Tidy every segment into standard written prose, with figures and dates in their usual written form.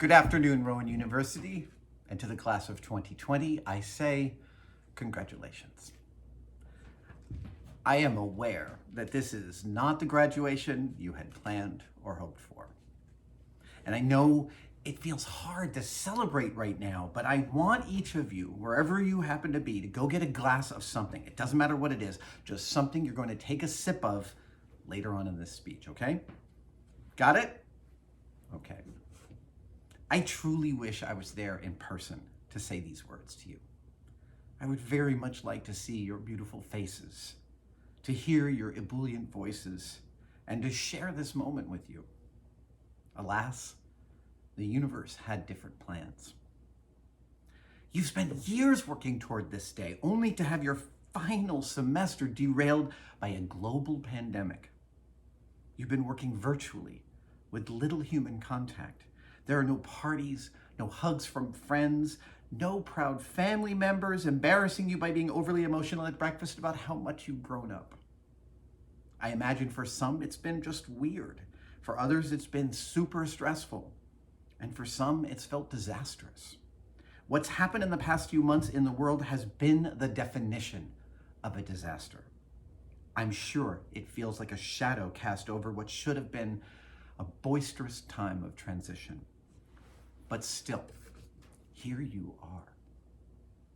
Good afternoon, Rowan University, and to the class of 2020, I say congratulations. I am aware that this is not the graduation you had planned or hoped for. And I know it feels hard to celebrate right now, but I want each of you, wherever you happen to be, to go get a glass of something. It doesn't matter what it is, just something you're going to take a sip of later on in this speech, okay? Got it? Okay. I truly wish I was there in person to say these words to you. I would very much like to see your beautiful faces, to hear your ebullient voices, and to share this moment with you. Alas, the universe had different plans. You've spent years working toward this day, only to have your final semester derailed by a global pandemic. You've been working virtually with little human contact. There are no parties, no hugs from friends, no proud family members embarrassing you by being overly emotional at breakfast about how much you've grown up. I imagine for some it's been just weird. For others it's been super stressful. And for some it's felt disastrous. What's happened in the past few months in the world has been the definition of a disaster. I'm sure it feels like a shadow cast over what should have been a boisterous time of transition. But still, here you are.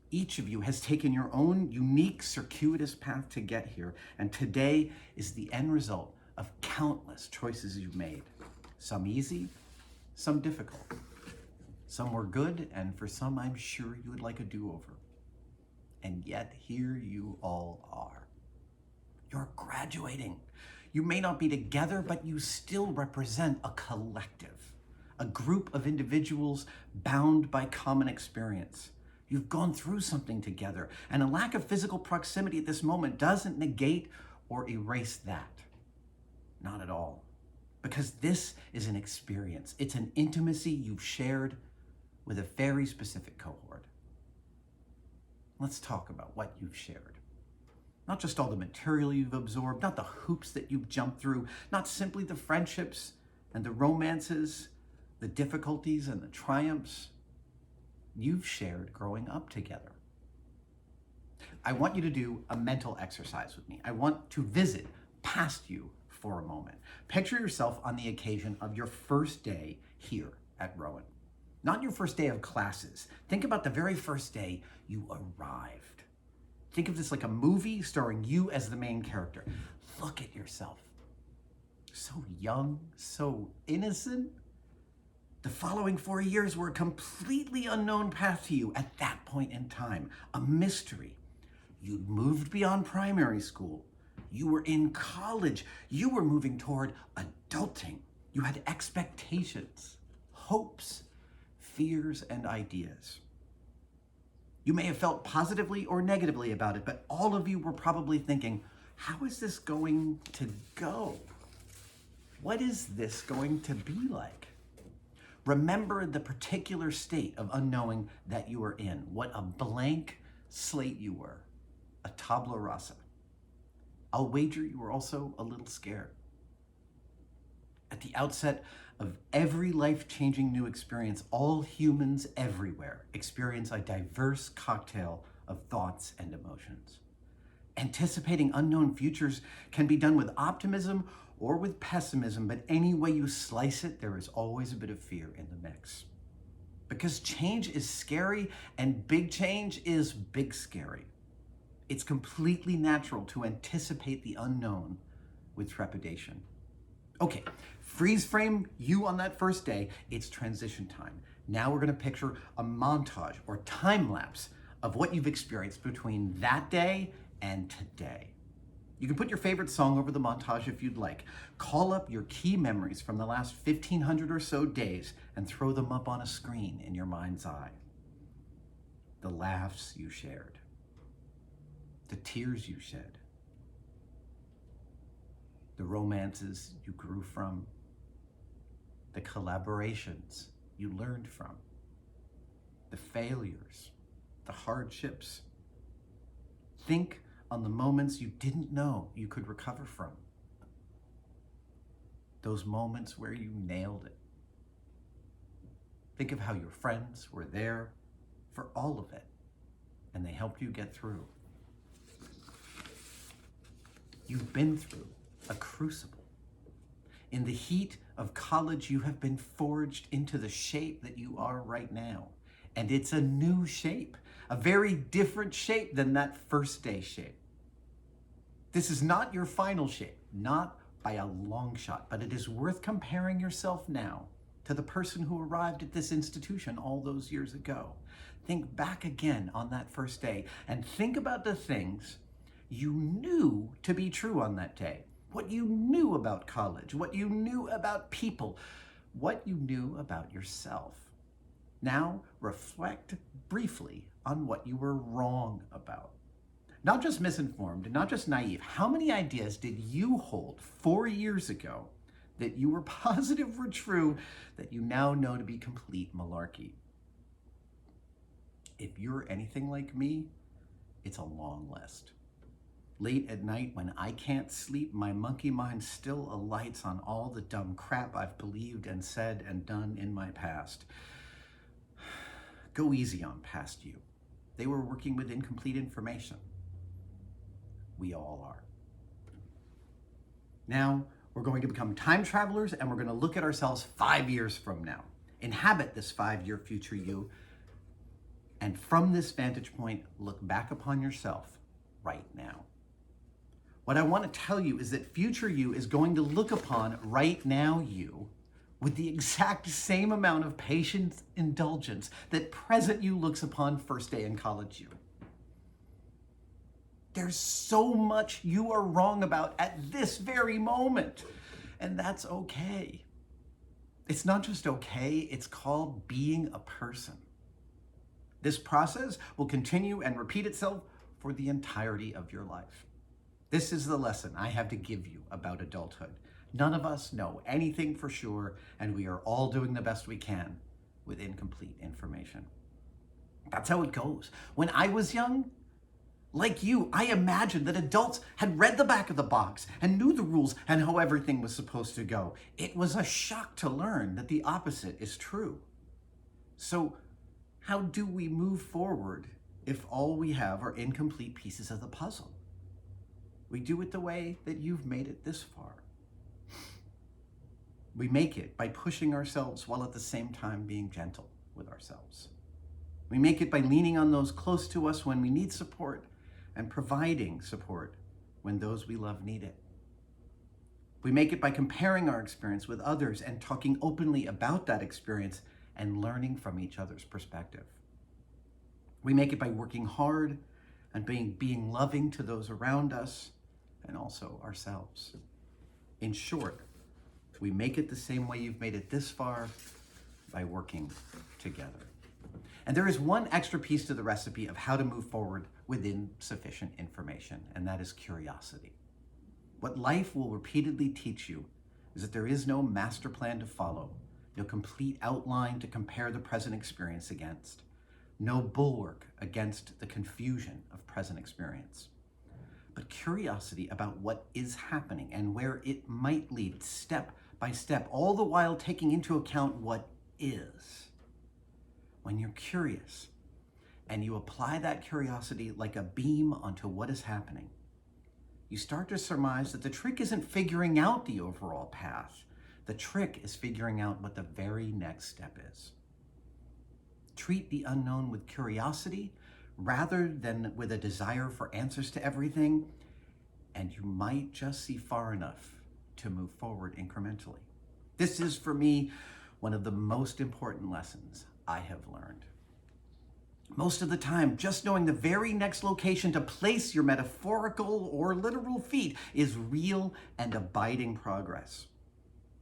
Each of you has taken your own unique, circuitous path to get here, and today is the end result of countless choices you've made. Some easy, some difficult. Some were good, and for some, I'm sure you would like a do-over. And yet, here you all are. You're graduating. You may not be together, but you still represent a collective. A group of individuals bound by common experience. You've gone through something together, and a lack of physical proximity at this moment doesn't negate or erase that. Not at all. Because this is an experience. It's an intimacy you've shared with a very specific cohort. Let's talk about what you've shared. Not just all the material you've absorbed, not the hoops that you've jumped through, not simply the friendships and the romances, the difficulties and the triumphs you've shared growing up together. I want you to do a mental exercise with me. I want to visit past you for a moment. Picture yourself on the occasion of your first day here at Rowan. Not your first day of classes. Think about the very first day you arrived. Think of this like a movie starring you as the main character. Look at yourself. So young, so innocent. The following 4 years were a completely unknown path to you at that point in time, a mystery. You'd moved beyond primary school. You were in college. You were moving toward adulting. You had expectations, hopes, fears, and ideas. You may have felt positively or negatively about it, but all of you were probably thinking, how is this going to go? What is this going to be like? Remember the particular state of unknowing that you were in, what a blank slate you were, a tabula rasa. I'll wager you were also a little scared. At the outset of every life-changing new experience, all humans everywhere experience a diverse cocktail of thoughts and emotions. Anticipating unknown futures can be done with optimism or with pessimism, but any way you slice it, there is always a bit of fear in the mix. Because change is scary and big change is big scary. It's completely natural to anticipate the unknown with trepidation. Okay, freeze frame you on that first day. It's transition time. Now we're going to picture a montage or time lapse of what you've experienced between that day and today. You can put your favorite song over the montage if you'd like. Call up your key memories from the last 1,500 or so days and throw them up on a screen in your mind's eye. The laughs you shared. The tears you shed. The romances you grew from. The collaborations you learned from. The failures. The hardships. Think on the moments you didn't know you could recover from. Those moments where you nailed it. Think of how your friends were there for all of it, and they helped you get through. You've been through a crucible. In the heat of college, you have been forged into the shape that you are right now. And it's a new shape, a very different shape than that first day shape. This is not your final shape, not by a long shot, but it is worth comparing yourself now to the person who arrived at this institution all those years ago. Think back again on that first day and think about the things you knew to be true on that day. What you knew about college, what you knew about people, what you knew about yourself. Now reflect briefly on what you were wrong about. Not just misinformed, not just naive. How many ideas did you hold 4 years ago that you were positive were true that you now know to be complete malarkey? If you're anything like me, it's a long list. Late at night when I can't sleep, my monkey mind still alights on all the dumb crap I've believed and said and done in my past. Go easy on past you. They were working with incomplete information. We all are. Now, we're going to become time travelers and we're going to look at ourselves 5 years from now. Inhabit this 5-year future you, and from this vantage point, look back upon yourself right now. What I want to tell you is that future you is going to look upon right now you with the exact same amount of patient indulgence that present you looks upon first day in college you. There's so much you are wrong about at this very moment, and that's okay. It's not just okay, it's called being a person. This process will continue and repeat itself for the entirety of your life. This is the lesson I have to give you about adulthood. None of us know anything for sure, and we are all doing the best we can with incomplete information. That's how it goes. When I was young, like you, I imagined that adults had read the back of the box and knew the rules and how everything was supposed to go. It was a shock to learn that the opposite is true. So, how do we move forward if all we have are incomplete pieces of the puzzle? We do it the way that you've made it this far. We make it by pushing ourselves while at the same time being gentle with ourselves. We make it by leaning on those close to us when we need support and providing support when those we love need it. We make it by comparing our experience with others and talking openly about that experience and learning from each other's perspective. We make it by working hard and being loving to those around us and also ourselves. In short, we make it the same way you've made it this far, by working together. And there is one extra piece to the recipe of how to move forward with insufficient information, and that is curiosity. What life will repeatedly teach you is that there is no master plan to follow, no complete outline to compare the present experience against, no bulwark against the confusion of present experience. But curiosity about what is happening and where it might lead step by step, all the while taking into account what is. When you're curious and you apply that curiosity like a beam onto what is happening, you start to surmise that the trick isn't figuring out the overall path. The trick is figuring out what the very next step is. Treat the unknown with curiosity rather than with a desire for answers to everything, and you might just see far enough to move forward incrementally. This is, for me, one of the most important lessons I have learned. Most of the time, just knowing the very next location to place your metaphorical or literal feet is real and abiding progress.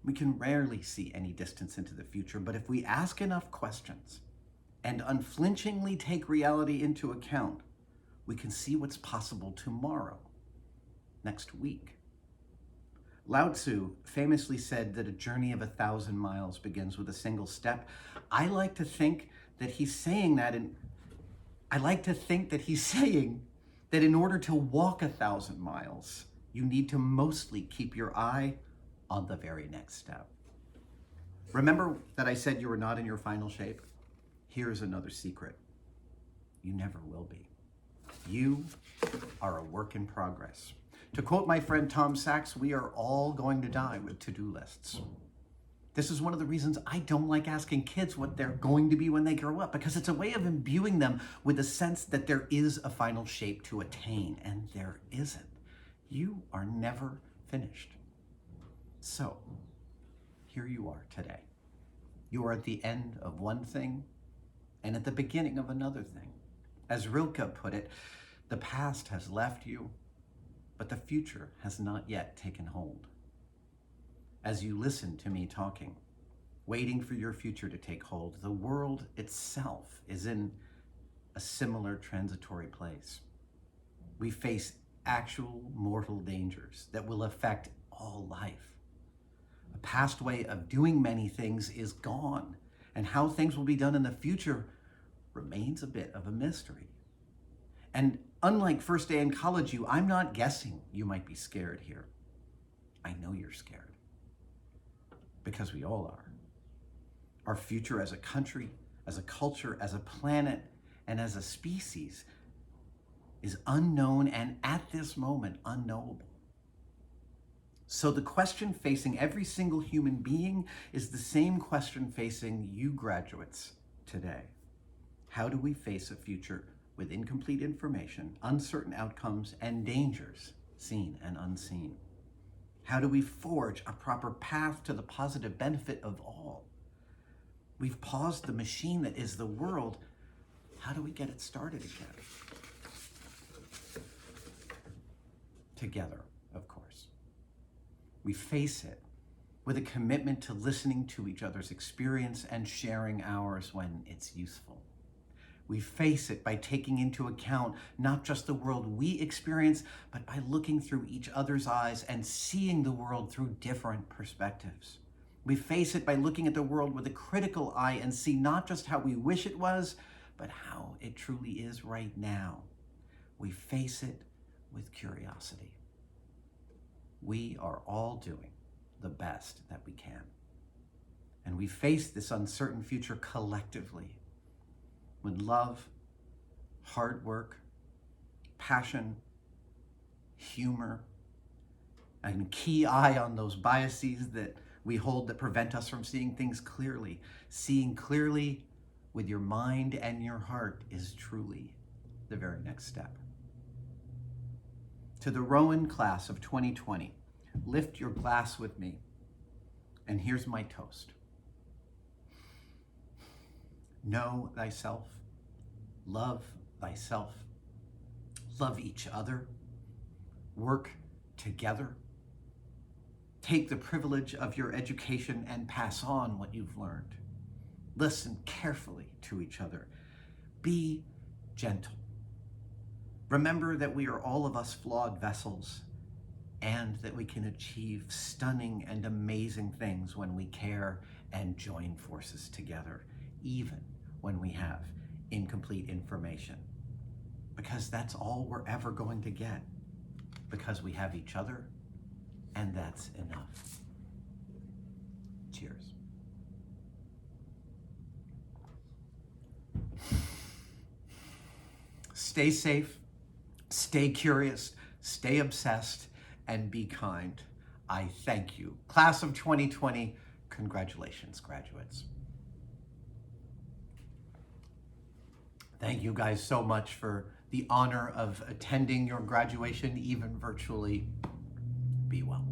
We can rarely see any distance into the future, but if we ask enough questions and unflinchingly take reality into account, we can see what's possible tomorrow, next week. Lao Tzu famously said that a journey of 1,000 miles begins with a single step. I like to think that he's saying that in order to walk 1,000 miles, you need to mostly keep your eye on the very next step. Remember that I said you were not in your final shape? Here's another secret. You never will be. You are a work in progress. To quote my friend Tom Sachs, we are all going to die with to-do lists. This is one of the reasons I don't like asking kids what they're going to be when they grow up, because it's a way of imbuing them with the sense that there is a final shape to attain, and there isn't. You are never finished. So, here you are today. You are at the end of one thing and at the beginning of another thing. As Rilke put it, the past has left you, but the future has not yet taken hold. As you listen to me talking, waiting for your future to take hold, the world itself is in a similar transitory place. We face actual mortal dangers that will affect all life. A past way of doing many things is gone, and how things will be done in the future remains a bit of a mystery. And unlike first day in college I'm not guessing you might be scared here. I know you're scared. Because we all are. Our future as a country, as a culture, as a planet, and as a species is unknown and at this moment unknowable. So the question facing every single human being is the same question facing you graduates today. How do we face a future with incomplete information, uncertain outcomes, and dangers seen and unseen? How do we forge a proper path to the positive benefit of all? We've paused the machine that is the world. How do we get it started again? Together, of course. We face it with a commitment to listening to each other's experience and sharing ours when it's useful. We face it by taking into account not just the world we experience, but by looking through each other's eyes and seeing the world through different perspectives. We face it by looking at the world with a critical eye and see not just how we wish it was, but how it truly is right now. We face it with curiosity. We are all doing the best that we can. And we face this uncertain future collectively with love, hard work, passion, humor, and a key eye on those biases that we hold that prevent us from seeing things clearly. Seeing clearly with your mind and your heart is truly the very next step. To the Rowan class of 2020, lift your glass with me, and here's my toast. Know thyself, love thyself, love each other, work together, take the privilege of your education and pass on what you've learned. Listen carefully to each other. Be gentle. Remember that we are all of us flawed vessels, and that we can achieve stunning and amazing things when we care and join forces together, even when we have incomplete information. Because that's all we're ever going to get. Because we have each other, and that's enough. Cheers. Stay safe, stay curious, stay obsessed, and be kind. I thank you. Class of 2020, congratulations, graduates. Thank you guys so much for the honor of attending your graduation, even virtually. Be well.